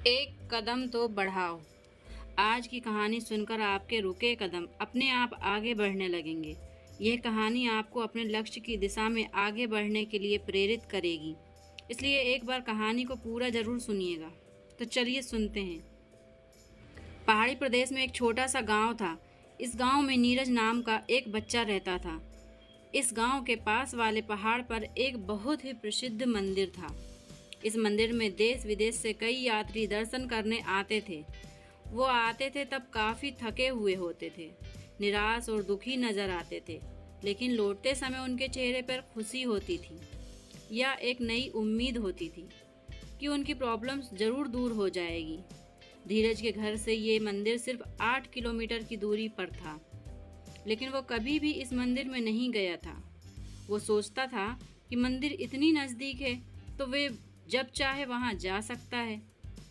एक कदम तो बढ़ाओ। आज की कहानी सुनकर आपके रुके कदम अपने आप आगे बढ़ने लगेंगे। यह कहानी आपको अपने लक्ष्य की दिशा में आगे बढ़ने के लिए प्रेरित करेगी। इसलिए एक बार कहानी को पूरा जरूर सुनिएगा। तो चलिए सुनते हैं। पहाड़ी प्रदेश में एक छोटा सा गांव था। इस गांव में नीरज नाम का एक बच्चा रहता था। इस गांव के पास वाले पहाड़ पर एक बहुत ही प्रसिद्ध मंदिर था। इस मंदिर में देश विदेश से कई यात्री दर्शन करने आते थे। वो आते थे तब काफ़ी थके हुए होते थे, निराश और दुखी नजर आते थे, लेकिन लौटते समय उनके चेहरे पर खुशी होती थी या एक नई उम्मीद होती थी कि उनकी प्रॉब्लम्स ज़रूर दूर हो जाएगी। धीरज के घर से ये मंदिर सिर्फ 8 किलोमीटर की दूरी पर था, लेकिन वो कभी भी इस मंदिर में नहीं गया था। वो सोचता था कि मंदिर इतनी नज़दीक है तो वे जब चाहे वहाँ जा सकता है।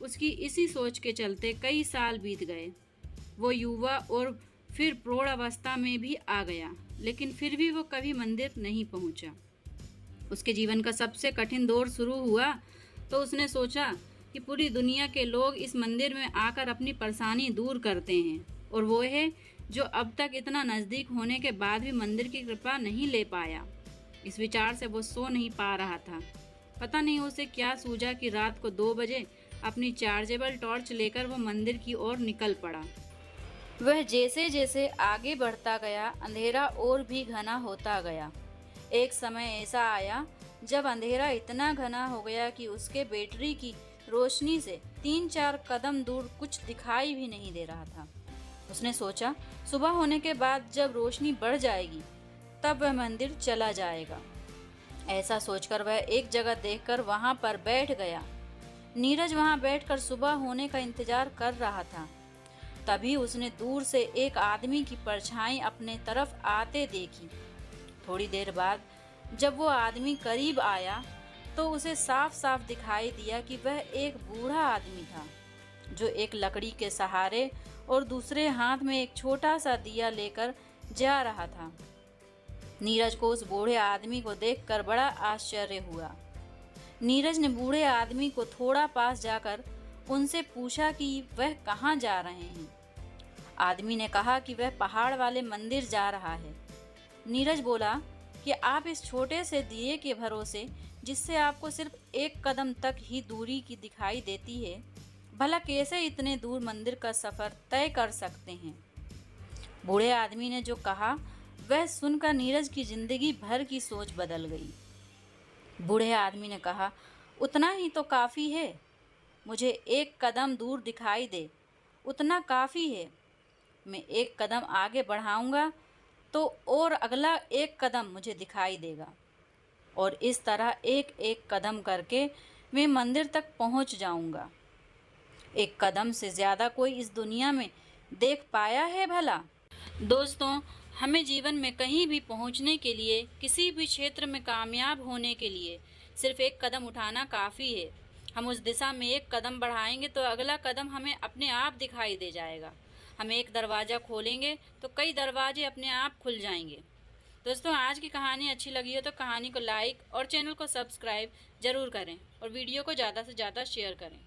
उसकी इसी सोच के चलते कई साल बीत गए। वो युवा और फिर प्रौढ़ अवस्था में भी आ गया, लेकिन फिर भी वो कभी मंदिर नहीं पहुँचा। उसके जीवन का सबसे कठिन दौर शुरू हुआ तो उसने सोचा कि पूरी दुनिया के लोग इस मंदिर में आकर अपनी परेशानी दूर करते हैं, और वो है जो अब तक इतना नज़दीक होने के बाद भी मंदिर की कृपा नहीं ले पाया। इस विचार से वो सो नहीं पा रहा था। पता नहीं उसे क्या सूझा कि रात को 2 बजे अपनी चार्जेबल टॉर्च लेकर वो मंदिर की ओर निकल पड़ा। वह जैसे जैसे आगे बढ़ता गया, अंधेरा और भी घना होता गया। एक समय ऐसा आया जब अंधेरा इतना घना हो गया कि उसके बैटरी की रोशनी से 3-4 कदम दूर कुछ दिखाई भी नहीं दे रहा था। उसने सोचा सुबह होने के बाद जब रोशनी बढ़ जाएगी तब वह मंदिर चला जाएगा। ऐसा सोचकर वह एक जगह देखकर वहां पर बैठ गया। नीरज वहां बैठकर सुबह होने का इंतजार कर रहा था। तभी उसने दूर से एक आदमी की परछाई अपने तरफ आते देखी। थोड़ी देर बाद जब वो आदमी करीब आया तो उसे साफ साफ दिखाई दिया कि वह एक बूढ़ा आदमी था, जो एक लकड़ी के सहारे और दूसरे हाथ में एक छोटा सा दिया लेकर जा रहा था। नीरज को उस बूढ़े आदमी को देखकर बड़ा आश्चर्य हुआ। नीरज ने बूढ़े आदमी को थोड़ा पास जाकर उनसे पूछा कि वह कहाँ जा रहे हैं। आदमी ने कहा कि वह पहाड़ वाले मंदिर जा रहा है। नीरज बोला कि आप इस छोटे से दिए के भरोसे, जिससे आपको सिर्फ 1 कदम तक ही दूरी की दिखाई देती है, भला कैसे इतने दूर मंदिर का सफ़र तय कर सकते हैं। बूढ़े आदमी ने जो कहा वह सुनकर नीरज की जिंदगी भर की सोच बदल गई। बूढ़े आदमी ने कहा, उतना ही तो काफ़ी है। मुझे 1 कदम दूर दिखाई दे, उतना काफ़ी है। मैं 1 कदम आगे बढ़ाऊंगा तो और अगला 1 कदम मुझे दिखाई देगा, और इस तरह एक एक कदम करके मैं मंदिर तक पहुंच जाऊंगा। 1 कदम से ज़्यादा कोई इस दुनिया में देख पाया है भला? दोस्तों, हमें जीवन में कहीं भी पहुंचने के लिए, किसी भी क्षेत्र में कामयाब होने के लिए सिर्फ 1 कदम उठाना काफ़ी है। हम उस दिशा में 1 कदम बढ़ाएंगे तो अगला कदम हमें अपने आप दिखाई दे जाएगा। हम एक दरवाज़ा खोलेंगे तो कई दरवाजे अपने आप खुल जाएंगे। दोस्तों, आज की कहानी अच्छी लगी हो तो कहानी को लाइक और चैनल को सब्सक्राइब ज़रूर करें, और वीडियो को ज़्यादा से ज़्यादा शेयर करें।